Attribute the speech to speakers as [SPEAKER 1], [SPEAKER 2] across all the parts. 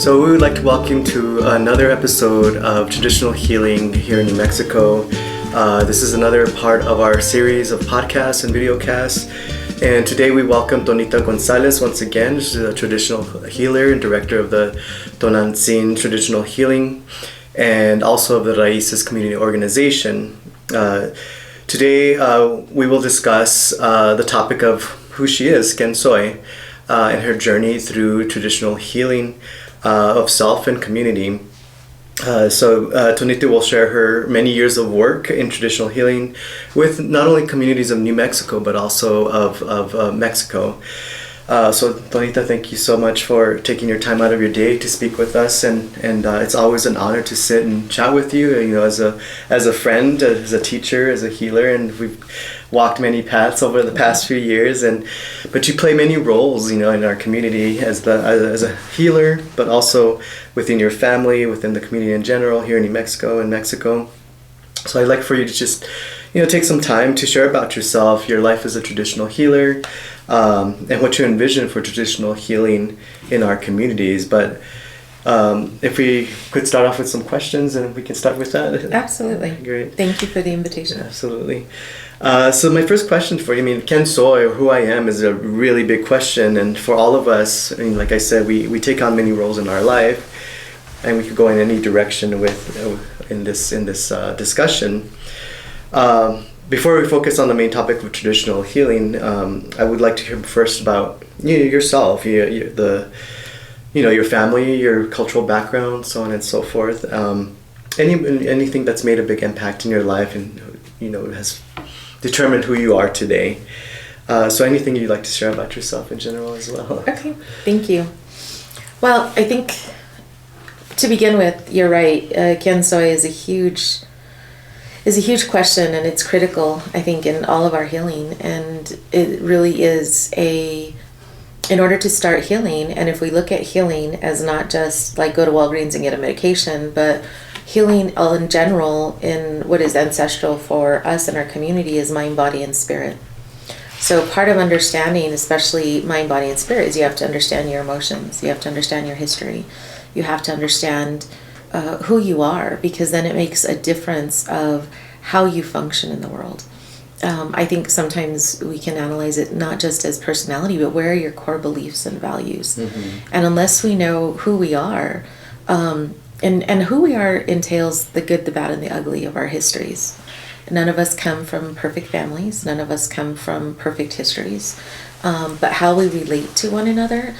[SPEAKER 1] So we would like to welcome you to another episode of Traditional Healing here in New Mexico. This is another part of our series of podcasts and videocasts. And today we welcome Tonita Gonzales once again. She's a traditional healer and director of the Tonantzin Traditional Healing and also of the RAISES community organization. Today we will discuss the topic of who she is, Quien Soy, and her journey through traditional healing of self and community. So Tonita will share her many years of work in traditional healing with not only communities of New Mexico, but also of Mexico. So Tonita, thank you so much for taking your time out of your day to speak with us, and it's always an honor to sit and chat with you. You know, as a friend, as a teacher, as a healer, and we've walked many paths over the past few years. But you play many roles, you know, in our community as a healer, but also within your family, within the community in general here in New Mexico and Mexico. So I'd like for you to just, you know, take some time to share about yourself, your life as a traditional healer, and what you envision for traditional healing in our communities. But if we could start off with some questions, and we can start with that.
[SPEAKER 2] Absolutely.
[SPEAKER 1] Great.
[SPEAKER 2] Thank you for the invitation.
[SPEAKER 1] Absolutely. So my first question for you, I mean, Quien Soy, or who I am, is a really big question. And for all of us, I mean, like I said, we take on many roles in our life, and we could go in any direction in this discussion. Before we focus on the main topic of traditional healing, I would like to hear first about yourself, your family, your cultural background, so on and so forth. Anything that's made a big impact in your life and has determined who you are today. So anything you'd like to share about yourself in general as well.
[SPEAKER 2] Okay, thank you. Well, I think to begin with, you're right. Quien Soy is a huge question, and it's critical, I think, in all of our healing. And it really is in order to start healing, and if we look at healing as not just like go to Walgreens and get a medication, but healing in general in what is ancestral for us and our community is mind, body, and spirit. So part of understanding, especially mind, body, and spirit, is you have to understand your emotions. You have to understand your history. You have to understand who you are, because then it makes a difference of how you function in the world. I think sometimes we can analyze it not just as personality, but where are your core beliefs and values. Mm-hmm. And unless we know who we are, and who we are entails the good, the bad, and the ugly of our histories. None of us come from perfect families. None of us come from perfect histories. But how we relate to one another,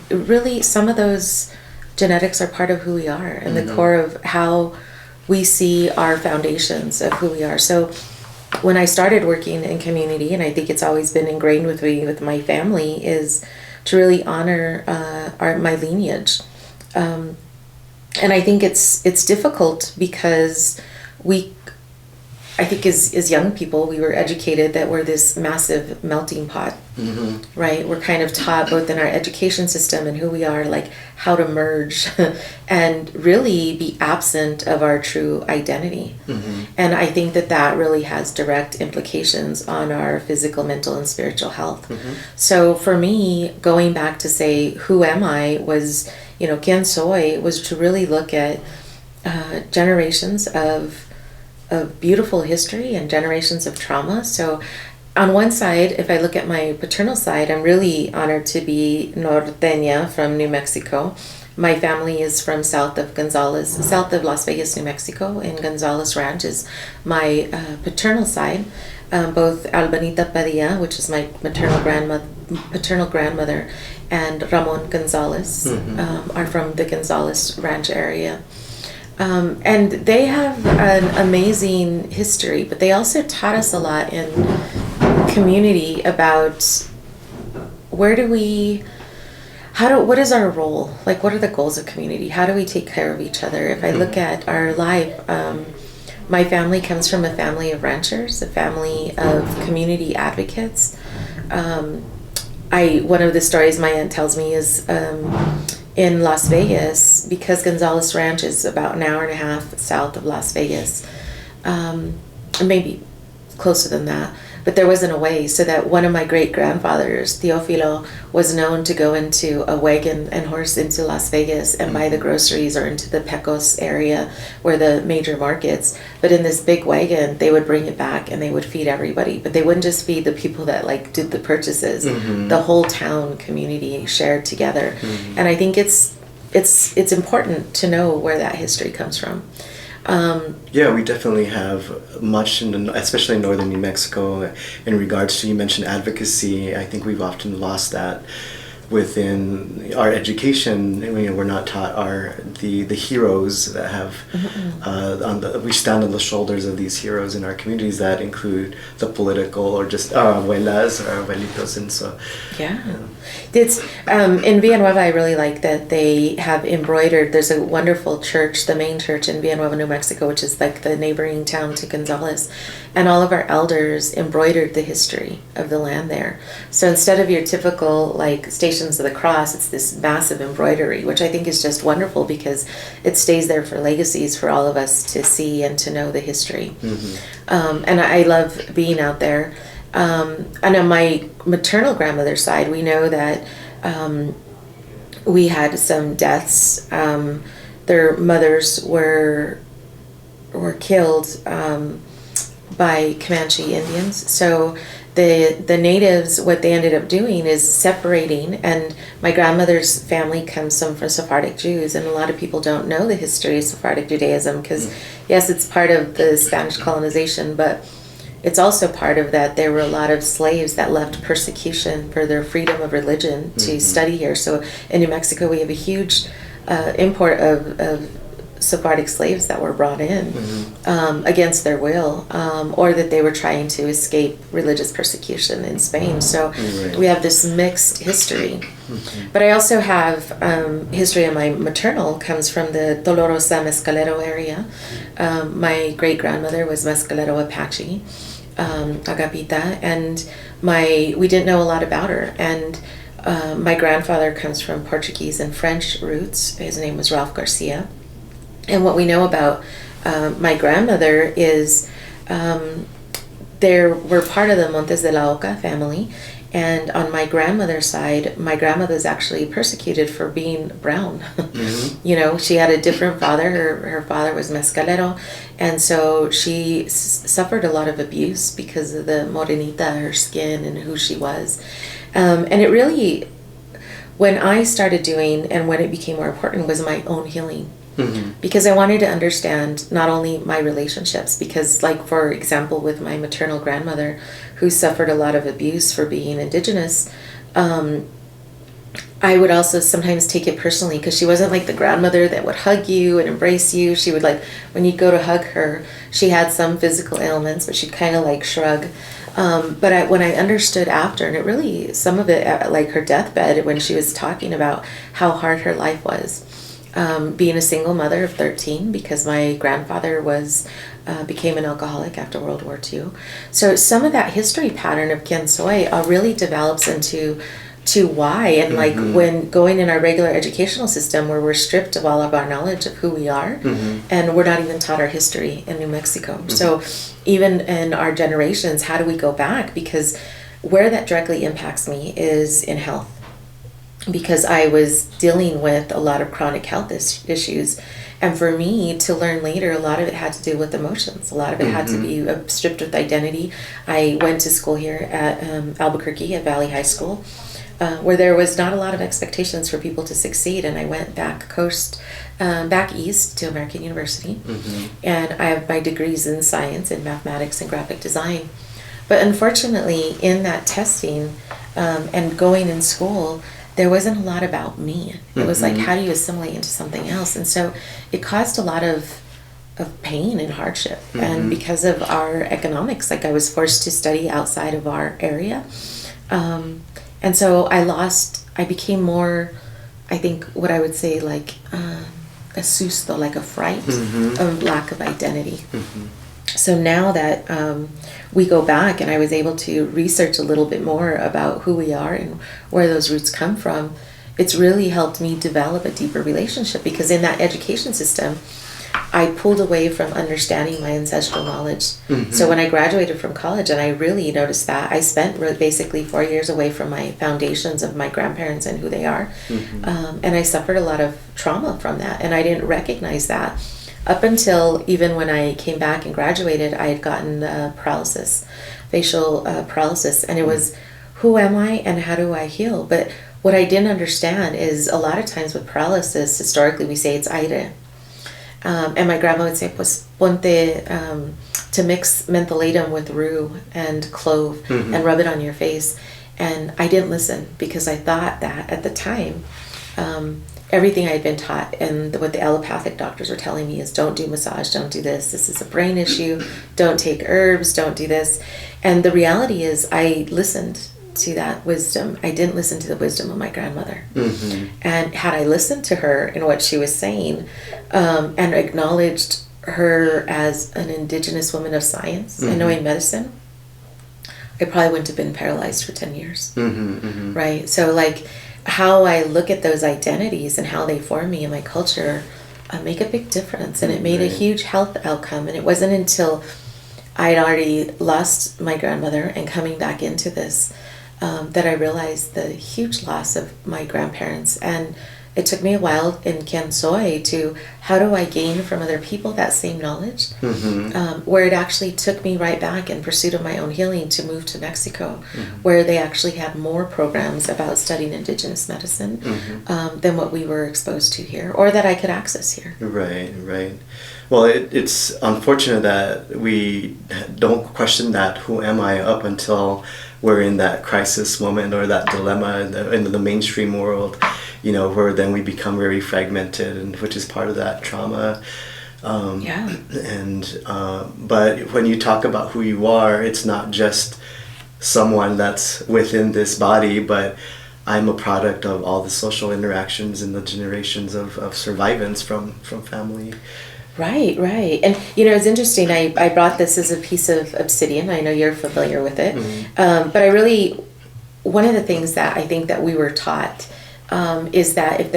[SPEAKER 2] really some of those genetics are part of who we are, and mm-hmm. the core of how we see our foundations of who we are. So when I started working in community, and I think it's always been ingrained with me, with my family, is to really honor my lineage. And I think it's difficult because I think as young people, we were educated that we're this massive melting pot, mm-hmm. right? We're kind of taught both in our education system and who we are, like how to merge and really be absent of our true identity. Mm-hmm. And I think that really has direct implications on our physical, mental, and spiritual health. Mm-hmm. So for me, going back to say, who am I, was, Quien Soy, was to really look at generations of beautiful history and generations of trauma. So on one side, if I look at my paternal side, I'm really honored to be norteña from New Mexico. My family is from south of Las Vegas, New Mexico, and Gonzales Ranch is my paternal side. Both Albanita Padilla, which is my paternal grandmother, and Ramon Gonzales mm-hmm. Are from the Gonzales Ranch area. And they have an amazing history, but they also taught us a lot in community about what is our role? Like, what are the goals of community? How do we take care of each other? If I look at our life, my family comes from a family of ranchers, a family of community advocates. One of the stories my aunt tells me is, in Las Vegas, because Gonzales Ranch is about an hour and a half south of Las Vegas, maybe closer than that. but there wasn't a way. So that one of my great grandfathers, Teofilo, was known to go into a wagon and horse into Las Vegas and buy the groceries, or into the Pecos area where the major markets. But in this big wagon, they would bring it back and they would feed everybody. But they wouldn't just feed the people that like did the purchases. The whole town community shared together. And I think it's important to know where that history comes from.
[SPEAKER 1] Yeah, we definitely have much, especially in northern New Mexico, in regards to, you mentioned advocacy. I think we've often lost that within our education. We're not taught the heroes that have we stand on the shoulders of these heroes in our communities that include the political, or just our abuelas or our abuelitos. And so
[SPEAKER 2] it's in Villanueva. I really like that they have embroidered. There's a wonderful church, the main church in Villanueva, New Mexico, which is like the neighboring town to Gonzales, and all of our elders embroidered the history of the land there. So instead of your typical like Stations of the Cross, it's this massive embroidery, which I think is just wonderful because it stays there for legacies for all of us to see and to know the history. And I love being out there. And on my maternal grandmother's side, we know that we had some deaths. Their mothers were killed by Comanche Indians. So the natives, what they ended up doing is separating, and my grandmother's family comes from Sephardic Jews, and a lot of people don't know the history of Sephardic Judaism because, yes, it's part of the Spanish colonization, but it's also part of that there were a lot of slaves that left persecution for their freedom of religion to study here. So in New Mexico, we have a huge import of Sephardic slaves that were brought in against their will, or that they were trying to escape religious persecution in Spain. So we have this mixed history. But I also have history of my maternal comes from the Dolorosa Mescalero area. My great-grandmother was Mescalero Apache, Agapita, and we didn't know a lot about her. And my grandfather comes from Portuguese and French roots. His name was Ralph Garcia. And what we know about my grandmother is there were part of the Montes de la Oca family. And on my grandmother's side, my grandmother's actually persecuted for being brown. You know, she had a different father. Her father was Mescalero. And so she suffered a lot of abuse because of the morenita, her skin, and who she was. And it really, when I started doing, and when it became more important, was my own healing. Because I wanted to understand not only my relationships, because like, for example, with my maternal grandmother, who suffered a lot of abuse for being indigenous, I would also sometimes take it personally because she wasn't like the grandmother that would hug you and embrace you. She would, like, when you'd go to hug her, she had some physical ailments, but she'd kind of like shrug. But when I understood after, and it really, some of it, like her deathbed, when she was talking about how hard her life was, being a single mother of 13, because my grandfather became an alcoholic after World War II. So some of that history pattern of Quien Soy really develops into why, and like when going in our regular educational system where we're stripped of all of our knowledge of who we are, and we're not even taught our history in New Mexico. So even in our generations, how do we go back? Because where that directly impacts me is in health. Because I was dealing with a lot of chronic health issues. And for me to learn later, a lot of it had to do with emotions. A lot of it had to be stripped with identity. I went to school here at Albuquerque at Valley High School, where there was not a lot of expectations for people to succeed. And I went back east to American University. And I have my degrees in science and mathematics and graphic design. But unfortunately, in that testing and going in school, there wasn't a lot about me. It was like, how do you assimilate into something else? And so it caused a lot of pain and hardship. And because of our economics, like I was forced to study outside of our area. And so I became more, I think what I would say, like a susto, like a fright of lack of identity. So now that we go back and I was able to research a little bit more about who we are and where those roots come from, it's really helped me develop a deeper relationship, because in that education system, I pulled away from understanding my ancestral knowledge. So when I graduated from college, and I really noticed that, I spent basically 4 years away from my foundations of my grandparents and who they are. And I suffered a lot of trauma from that, and I didn't recognize that. Up until even when I came back and graduated, I had gotten paralysis, facial paralysis, and it was, who am I and how do I heal? But what I didn't understand is a lot of times with paralysis, historically we say it's aire. And my grandma would say, pues ponte, to mix mentholatum with rue and clove and rub it on your face. And I didn't listen because I thought that at the time, everything I had been taught and what the allopathic doctors were telling me is don't do massage, don't do this is a brain issue, don't take herbs, don't do this. And the reality is I listened to that wisdom. I didn't listen to the wisdom of my grandmother. And had I listened to her and what she was saying, and acknowledged her as an indigenous woman of science and knowing medicine, I probably wouldn't have been paralyzed for 10 years. Right? So like how I look at those identities and how they form me in my culture make a big difference. And it made a huge health outcome. And it wasn't until I had already lost my grandmother and coming back into this that I realized the huge loss of my grandparents. And it took me a while in Quien Soy to, how do I gain from other people that same knowledge? Where it actually took me right back in pursuit of my own healing to move to Mexico, where they actually have more programs about studying indigenous medicine than what we were exposed to here, or that I could access here.
[SPEAKER 1] Right. Well, it's unfortunate that we don't question that, who am I, up until we're in that crisis moment or that dilemma in the mainstream world, where then we become very fragmented, and which is part of that trauma. But when you talk about who you are, it's not just someone that's within this body, but I'm a product of all the social interactions and the generations of survivance from family.
[SPEAKER 2] Right. And, it's interesting. I brought this as a piece of obsidian. I know you're familiar with it. But one of the things that I think that we were taught is that if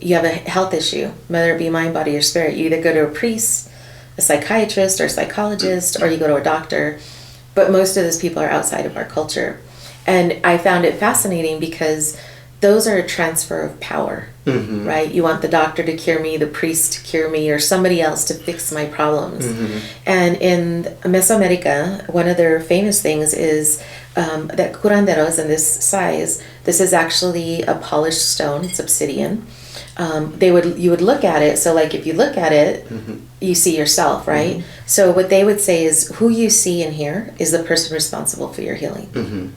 [SPEAKER 2] you have a health issue, whether it be mind, body, or spirit, you either go to a priest, a psychiatrist, or a psychologist, or you go to a doctor. But most of those people are outside of our culture. And I found it fascinating because those are a transfer of power, right? You want the doctor to cure me, the priest to cure me, or somebody else to fix my problems. And in Mesoamerica, one of their famous things is that curanderos in this size, this is actually a polished stone, it's obsidian. You would look at it, so like if you look at it, you see yourself, right? So what they would say is who you see in here is the person responsible for your healing.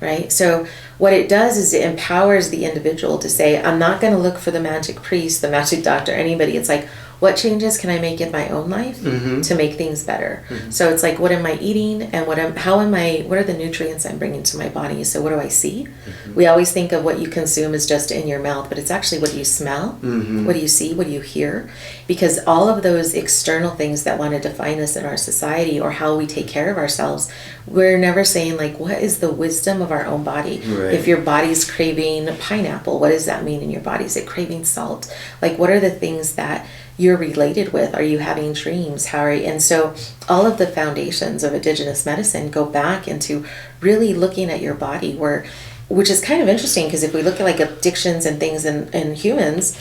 [SPEAKER 2] Right? So what it does is it empowers the individual to say, I'm not going to look for the magic priest, the magic doctor, anybody. It's like, what changes can I make in my own life to make things better? So it's like, what am I eating, and what are the nutrients I'm bringing to my body? So what do I see? We always think of what you consume as just in your mouth, but it's actually what you smell, what do you see, what do you hear? Because all of those external things that want to define us in our society or how we take care of ourselves, we're never saying like, what is the wisdom of our own body?
[SPEAKER 1] Right.
[SPEAKER 2] If your body's craving pineapple, what does that mean in your body? Is it craving salt? Like, what are the things that you're related with? Are you having dreams? And so all of the foundations of indigenous medicine go back into really looking at your body, which is kind of interesting because if we look at like addictions and things in humans,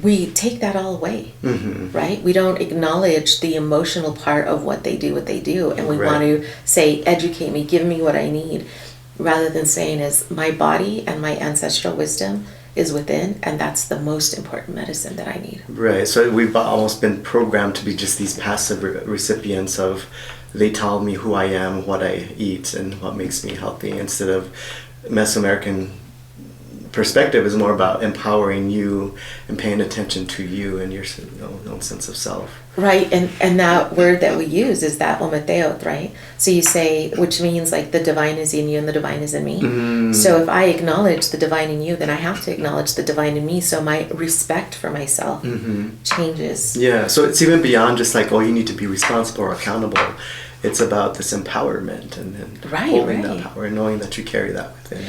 [SPEAKER 2] we take that all away, right? We don't acknowledge the emotional part of what they do, and we want to say, educate me, give me what I need, rather than saying is my body and my ancestral wisdom is within, and that's the most important medicine that I need.
[SPEAKER 1] Right. So we've almost been programmed to be just these passive recipients of, they tell me who I am, what I eat, and what makes me healthy, instead of Mesoamerican perspective is more about empowering you and paying attention to you and your own sense of self.
[SPEAKER 2] Right, and that word that we use is that ometeot, right? So you say, which means like the divine is in you and the divine is in me. So if I acknowledge the divine in you, then I have to acknowledge the divine in me. So my respect for myself changes.
[SPEAKER 1] Yeah, so it's even beyond just like, you need to be responsible or accountable. It's about this empowerment and holding that power and knowing that you carry that within.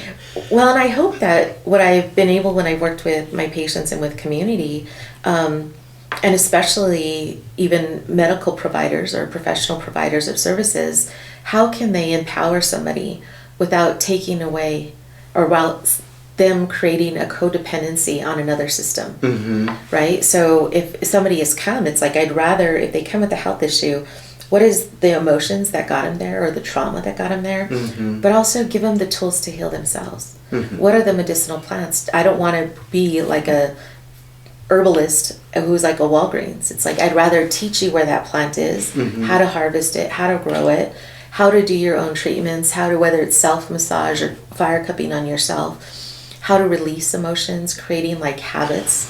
[SPEAKER 2] Well, and I hope that what I've been able, when I've worked with my patients and with community, And especially even medical providers or professional providers of services, how can they empower somebody without taking away, or while them creating a codependency on another system, right? So if somebody has come, it's like, I'd rather, if they come with a health issue, what is the emotions that got them there, or the trauma that got them there, but also give them the tools to heal themselves. What are the medicinal plants? I don't want to be like a herbalist who's like a Walgreens. It's like, I'd rather teach you where that plant is, how to harvest it, how to grow it, how to do your own treatments, how to, whether it's self-massage or fire cupping on yourself, how to release emotions, creating like habits.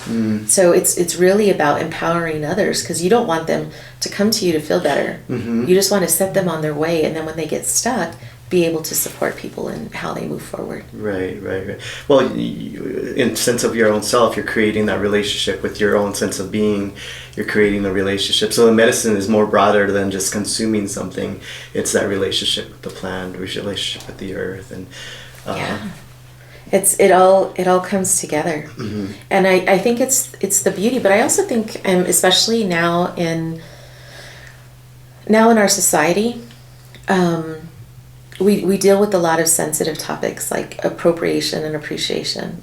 [SPEAKER 2] So it's really about empowering others, because you don't want them to come to you to feel better. You just want to set them on their way, and then when they get stuck, be able to support people in how they move forward.
[SPEAKER 1] Right. Well, in sense of your own self, you're creating that relationship with your own sense of being. You're creating the relationship. So the medicine is more broader than just consuming something. It's that relationship with the plant, relationship with the earth, and
[SPEAKER 2] it all comes together. And I think it's the beauty, but I also think, especially now in our society, we deal with a lot of sensitive topics like appropriation and appreciation.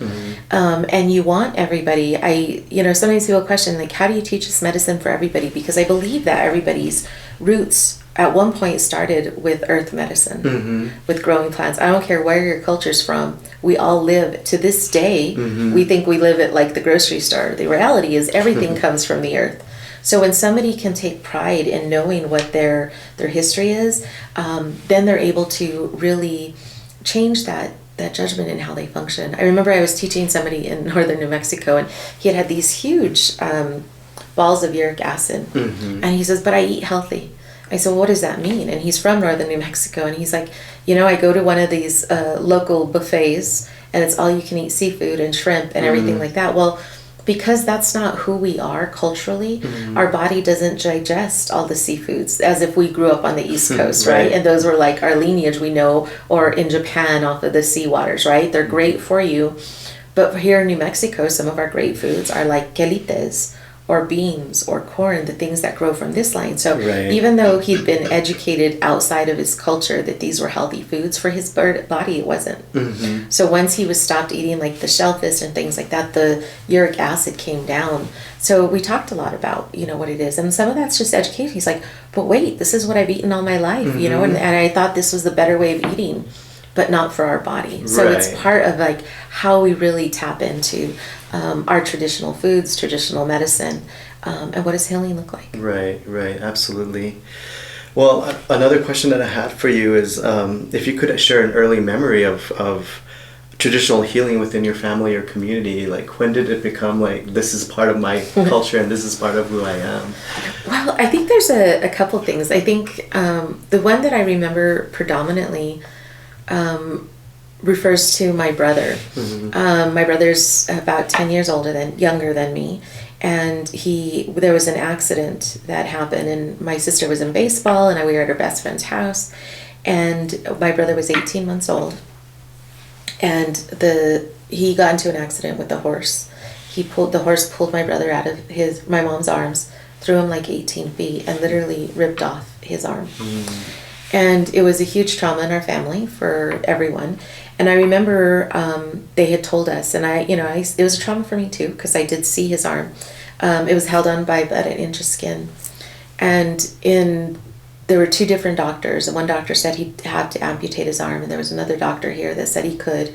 [SPEAKER 2] And you want everybody, sometimes people question, like, how do you teach this medicine for everybody? Because I believe that everybody's roots at one point started with earth medicine, with growing plants. I don't care where your culture's from. We all live, to this day, we think we live at like the grocery store. The reality is everything comes from the earth. So when somebody can take pride in knowing what their history is, then they're able to really change that judgment in how they function. I remember I was teaching somebody in northern New Mexico, and he had these huge balls of uric acid. And he says, but I eat healthy. I said, well, what does that mean? And he's from northern New Mexico, and he's like, I go to one of these local buffets, and it's all you can eat seafood and shrimp and everything like that. Well, because that's not who we are culturally, our body doesn't digest all the seafoods as if we grew up on the East Coast, right? And those were like our lineage, we know, or in Japan off of the sea waters, right? They're great for you. But here in New Mexico, some of our great foods are like quelites, or beans, or corn, the things that grow from this line. So even though he'd been educated outside of his culture that these were healthy foods, for his body it wasn't. So once he was stopped eating like the shellfish and things like that, the uric acid came down. So we talked a lot about, what it is. And some of that's just education. He's like, but wait, this is what I've eaten all my life, and I thought this was the better way of eating, but not for our body. So it's part of like how we really tap into our traditional foods, traditional medicine, and what does healing look like? Right,
[SPEAKER 1] absolutely. Well, another question that I had for you is if you could share an early memory of traditional healing within your family or community, like when did it become like, this is part of my culture and this is part of who I am?
[SPEAKER 2] Well, I think there's a couple things. I think the one that I remember predominantly refers to my brother. My brother's about 10 years younger than me, and there was an accident that happened, and my sister was in baseball, and we were at her best friend's house, and my brother was 18 months old, and he got into an accident with the horse. The horse pulled my brother out of my mom's arms, threw him like 18 feet, and literally ripped off his arm. And it was a huge trauma in our family for everyone. And I remember they had told us, and it was a trauma for me too, because I did see his arm. It was held on by about an inch of skin. And there were two different doctors. And one doctor said he'd have to amputate his arm, and there was another doctor here that said he could.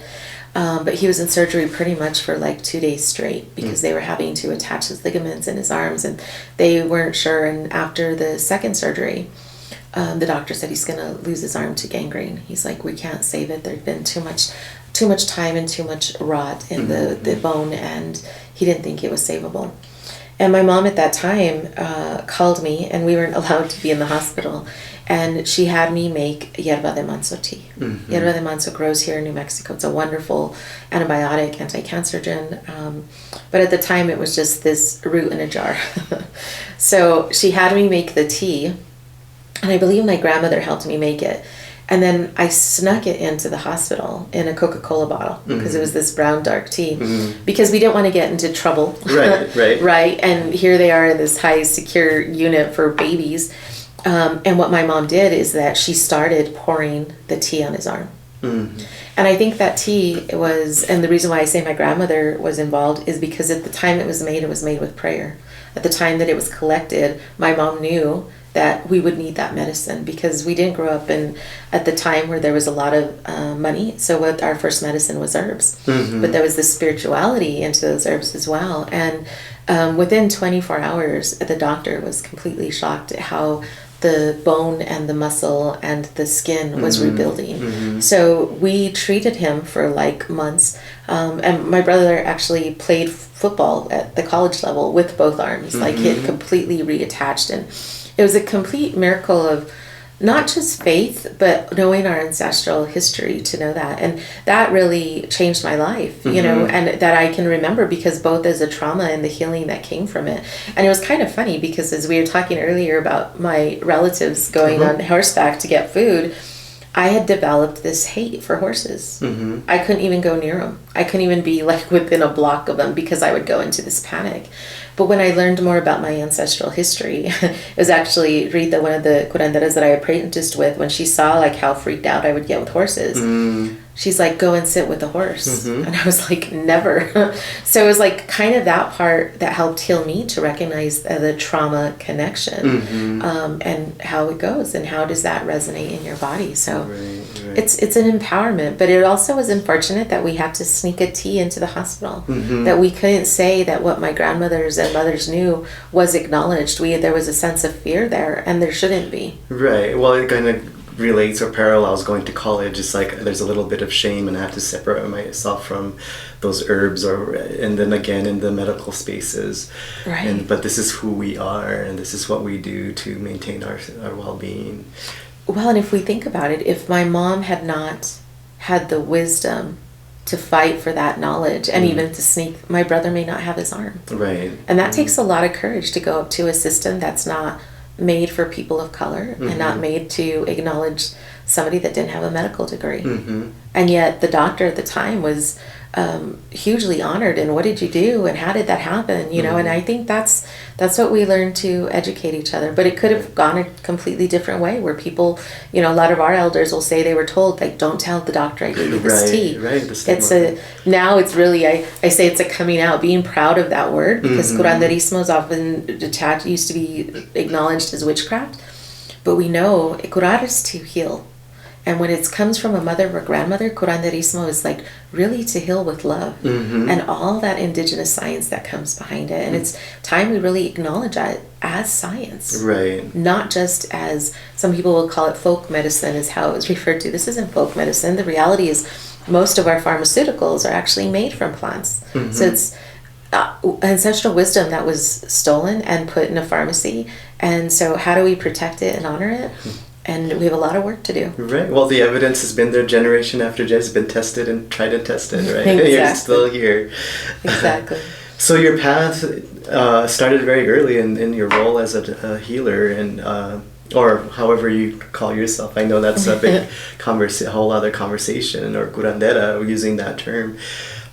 [SPEAKER 2] But he was in surgery pretty much for like 2 days straight, because they were having to attach his ligaments in his arms, and they weren't sure. And after the second surgery, the doctor said he's going to lose his arm to gangrene. He's like, we can't save it. There'd been too much time and too much rot in the bone, and he didn't think it was savable. And my mom at that time called me, and we weren't allowed to be in the hospital. And she had me make yerba de manso tea. Yerba de manso grows here in New Mexico. It's a wonderful antibiotic, anti-cancerogen. But at the time, it was just this root in a jar. So she had me make the tea. And I believe my grandmother helped me make it. And then I snuck it into the hospital in a Coca-Cola bottle because it was this brown dark tea because we didn't want to get into trouble.
[SPEAKER 1] Right.
[SPEAKER 2] Right. And here they are in this high secure unit for babies. And what my mom did is that she started pouring the tea on his arm. And I think that tea was, and the reason why I say my grandmother was involved is because at the time it was made with prayer. At the time that it was collected, my mom knew that we would need that medicine because we didn't grow up in at the time where there was a lot of money. So what our first medicine was herbs, but there was this spirituality into those herbs as well. And within 24 hours, the doctor was completely shocked at how the bone and the muscle and the skin was rebuilding. So we treated him for like months. And my brother actually played football at the college level with both arms, like it completely reattached. And it was a complete miracle of not just faith, but knowing our ancestral history to know that. And that really changed my life, you know, and that I can remember because both as a trauma and the healing that came from it. And it was kind of funny because as we were talking earlier about my relatives going on horseback to get food, I had developed this hate for horses. I couldn't even go near them. I couldn't even be like within a block of them because I would go into this panic. But when I learned more about my ancestral history, it was actually Rita, one of the curanderas that I apprenticed with, when she saw like how freaked out I would get with horses. She's like, go and sit with the horse. And I was like, never. So it was like kind of that part that helped heal me to recognize the trauma connection and how it goes and how does that resonate in your body. So it's an empowerment, but it also was unfortunate that we had to sneak a tea into the hospital, that we couldn't say that what my grandmothers and mothers knew was acknowledged. There was a sense of fear there, and there shouldn't be.
[SPEAKER 1] Right. Well, it kind of relates or parallels going to college. It's like there's a little bit of shame and I have to separate myself from those herbs, and then again in the medical spaces. Right. But this is who we are and this is what we do to maintain our well-being.
[SPEAKER 2] Well, and if we think about it, if my mom had not had the wisdom to fight for that knowledge and even to sneak, my brother may not have his arm.
[SPEAKER 1] Right.
[SPEAKER 2] And that takes a lot of courage to go up to a system that's not made for people of color and not made to acknowledge somebody that didn't have a medical degree. And yet the doctor at the time was hugely honored. And what did you do? And how did that happen? You know, and I think that's what we learn to educate each other. But it could have gone a completely different way where people, you know, a lot of our elders will say they were told, like, don't tell the doctor I gave you this tea. Right. Now it's really, I say it's a coming out, being proud of that word, because curanderismo is often used to be acknowledged as witchcraft. But we know curar is to heal. And when it comes from a mother or grandmother, curanderismo is like really to heal with love and all that indigenous science that comes behind it. And it's time we really acknowledge that as science.
[SPEAKER 1] Right. Not
[SPEAKER 2] just as some people will call it folk medicine is how it was referred to. This isn't folk medicine. The reality is most of our pharmaceuticals are actually made from plants. So it's ancestral wisdom that was stolen and put in a pharmacy. And so how do we protect it and honor it? And we have a lot of work to do.
[SPEAKER 1] Right. Well, the evidence has been there generation after generation. It's been tested and tried and tested, right?
[SPEAKER 2] Exactly.
[SPEAKER 1] You're still here.
[SPEAKER 2] Exactly.
[SPEAKER 1] So your path started very early in your role as a healer and or however you call yourself. I know that's a big whole other conversation, or curandera, using that term.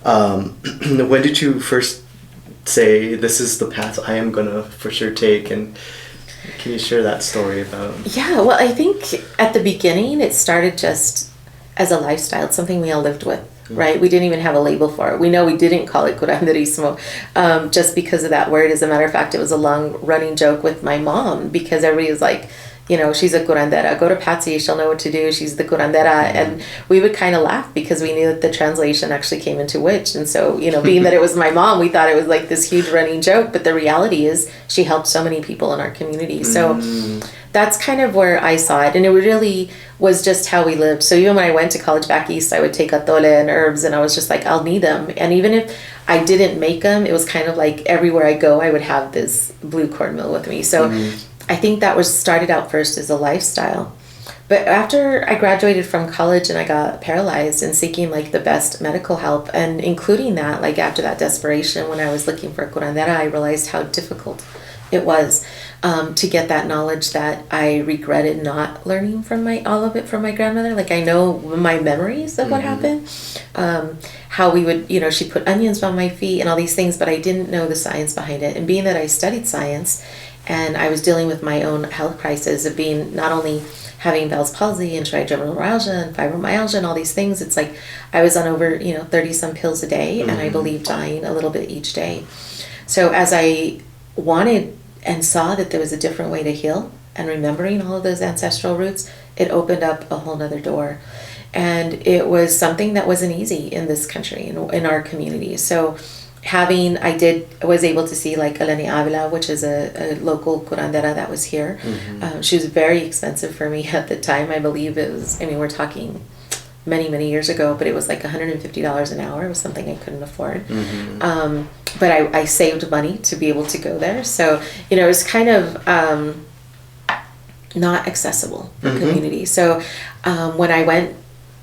[SPEAKER 1] When did you first say, this is the path I am going to for sure take? And can you share that story about?
[SPEAKER 2] Yeah, well, I think at the beginning it started just as a lifestyle. It's something we all lived with, right? We didn't even have a label for it. We know we didn't call it curanderismo just because of that word. As a matter of fact, it was a long running joke with my mom because everybody was like, you know, she's a curandera. Go to Patsy, she'll know what to do. She's the curandera. And we would kind of laugh because we knew that the translation actually came into witch. And so, you know, being that it was my mom, we thought it was like this huge running joke. But the reality is she helped so many people in our community. So that's kind of where I saw it. And it really was just how we lived. So even when I went to college back east, I would take atole and herbs and I was just like, I'll need them. And even if I didn't make them, it was kind of like everywhere I go, I would have this blue cornmeal with me. So I think that was started out first as a lifestyle. But after I graduated from college and I got paralyzed and seeking like the best medical help, and including that, like after that desperation when I was looking for curandera, I realized how difficult it was. to get that knowledge that I regretted not learning from all of it from my grandmother. Like, I know my memories of what happened, how we would, she put onions on my feet and all these things, but I didn't know the science behind it. And being that I studied science and I was dealing with my own health crisis of being not only having Bell's palsy and trigeminal neuralgia and fibromyalgia and all these things, it's like I was on over 30 some pills a day, and I believe dying a little bit each day. So as I wanted and saw that there was a different way to heal, and remembering all of those ancestral roots, it opened up a whole nother door. And it was something that wasn't easy in this country, in our community. So I was able to see like Eleni Avila, which is a local curandera that was here. She was very expensive for me at the time. I believe we're talking many, many years ago, but it was like $150 an hour. It was something I couldn't afford. But I saved money to be able to go there. So, it was kind of not accessible for community. So when I went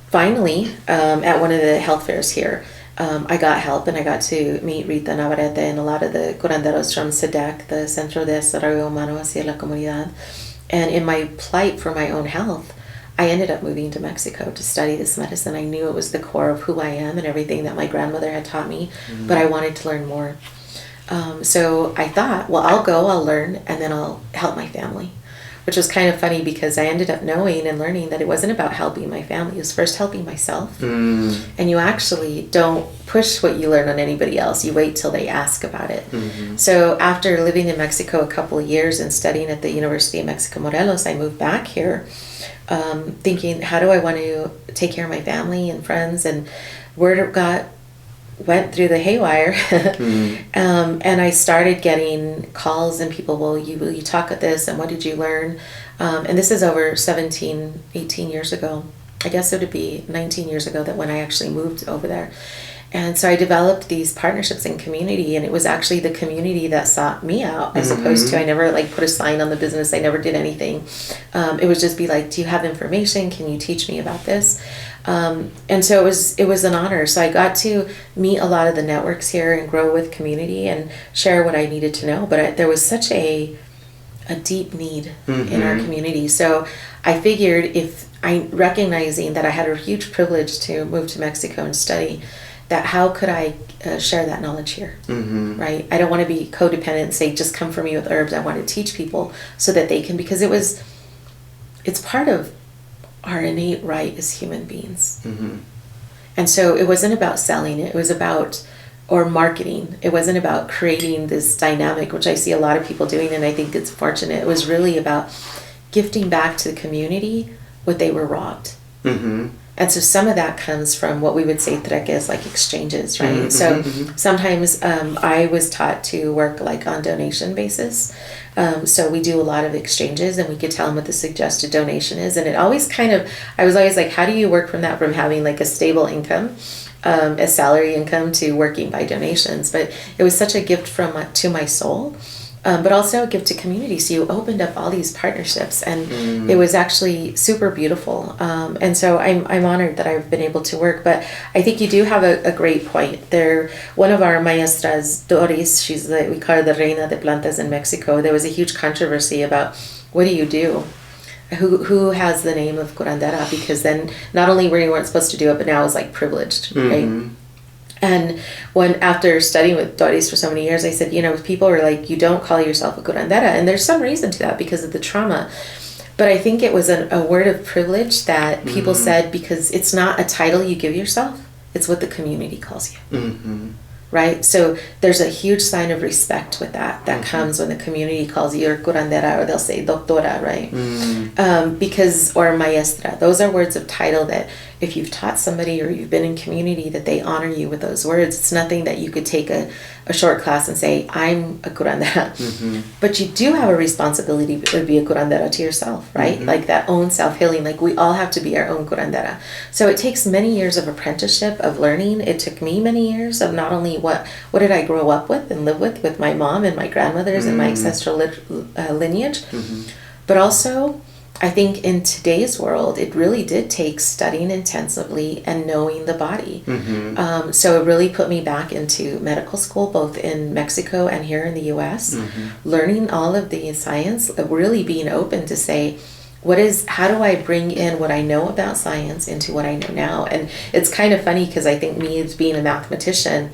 [SPEAKER 2] finally at one of the health fairs here, I got help, and I got to meet Rita Navarrete and a lot of the curanderos from SEDEC, the Centro de Desarrollo Humano hacia la Comunidad. And in my plight for my own health, I ended up moving to Mexico to study this medicine. I knew it was the core of who I am and everything that my grandmother had taught me, but I wanted to learn more. So I thought, well, I'll learn, and then I'll help my family. Which was kind of funny because I ended up knowing and learning that it wasn't about helping my family. It was first helping myself. And you actually don't push what you learn on anybody else. You wait till they ask about it. So after living in Mexico a couple of years and studying at the University of Mexico Morelos, I moved back here thinking, how do I want to take care of my family and friends? And word of God went through the haywire. And I started getting calls and people, will you talk at this, and what did you learn? And this is over 18 years ago. I guess it would be 19 years ago that when I actually moved over there. And so I developed these partnerships in community, and it was actually the community that sought me out, as opposed to, I never put a sign on the business. I never did anything. It was just be like, do you have information? Can you teach me about this? And so it was an honor. So I got to meet a lot of the networks here and grow with community and share what I needed to know. But there was such a deep need in our community. So I figured, recognizing that I had a huge privilege to move to Mexico and study, that how could I share that knowledge here, right? I don't want to be codependent and say, just come for me with herbs. I want to teach people so that they can, because it's part of our innate right as human beings. And so it wasn't about selling it. It was about, or marketing. It wasn't about creating this dynamic, which I see a lot of people doing, and I think it's fortunate. It was really about gifting back to the community what they were robbed. And so some of that comes from what we would say treques, like exchanges, right? So sometimes I was taught to work like on donation basis. So we do a lot of exchanges, and we could tell them what the suggested donation is. And it always I was always like, how do you work from that, from having like a stable income, a salary income, to working by donations? But it was such a gift to my soul. But also a gift to community. So you opened up all these partnerships, and it was actually super beautiful. And so I'm honored that I've been able to work. But I think you do have a great point. One of our maestras, Doris, we call her the Reina de Plantas in Mexico. There was a huge controversy about, what do you do? Who has the name of curandera? Because then not only weren't supposed to do it, but now it's like privileged, right? And after studying with Doris for so many years, I said, people are like, you don't call yourself a curandera. And there's some reason to that because of the trauma. But I think it was a word of privilege that people said, because it's not a title you give yourself. It's what the community calls you. Right? So there's a huge sign of respect with that comes when the community calls you curandera, or they'll say doctora, right? Or maestra. Those are words of title that if you've taught somebody or you've been in community, that they honor you with those words. It's nothing that you could take a short class and say, I'm a curandera. But you do have a responsibility to be a curandera to yourself, right? Like that own self-healing. Like we all have to be our own curandera. So it takes many years of apprenticeship, of learning. It took me many years of not only what did I grow up with and live with my mom and my grandmothers and my ancestral lineage, but also I think in today's world, it really did take studying intensively and knowing the body. So it really put me back into medical school, both in Mexico and here in the U.S., learning all of the science, really being open to say, how do I bring in what I know about science into what I know now? And it's kind of funny because I think me as being a mathematician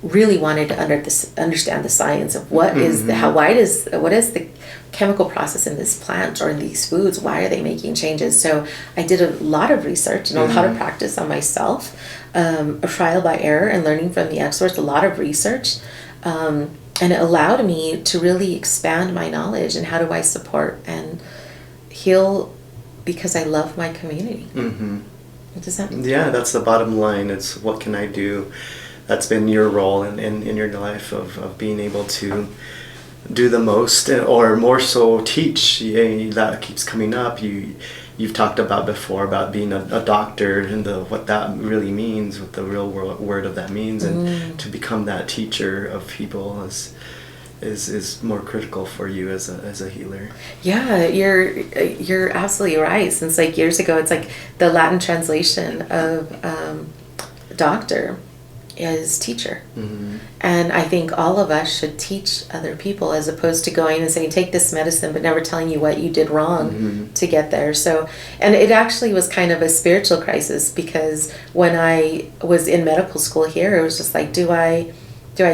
[SPEAKER 2] really wanted to understand the science of what is the chemical process in this plant or in these foods, why are they making changes? So I did a lot of research and a lot of practice on myself, a trial by error and learning from the experts, a lot of research, and it allowed me to really expand my knowledge and how do I support and heal because I love my community. Does that
[SPEAKER 1] Yeah, that's the bottom line. It's what can I do? That's been your role in your life of being able to do the most, or more so teach. That keeps coming up. You've talked about before about being a doctor and what that really means, what the real word of that means, and to become that teacher of people is more critical for you as a healer.
[SPEAKER 2] Yeah, you're absolutely right. Since like years ago, it's like the Latin translation of doctor is teacher. And I think all of us should teach other people as opposed to going and saying, take this medicine, but never telling you what you did wrong to get there. So, and it actually was kind of a spiritual crisis because when I was in medical school here, it was just like, do I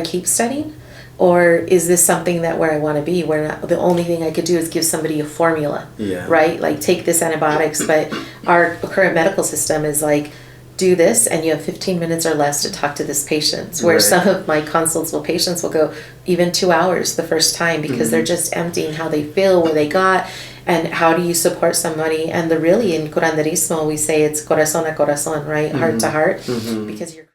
[SPEAKER 2] keep studying? Or is this something that where I want to be, where the only thing I could do is give somebody a formula, right? Like take this antibiotics, but our current medical system is like, do this and you have 15 minutes or less to talk to this patient, where some of my consults with patients will go even 2 hours the first time because they're just emptying how they feel, where they got, and how do you support somebody. And in curanderismo we say it's corazón a corazón, right? Heart to heart, because you're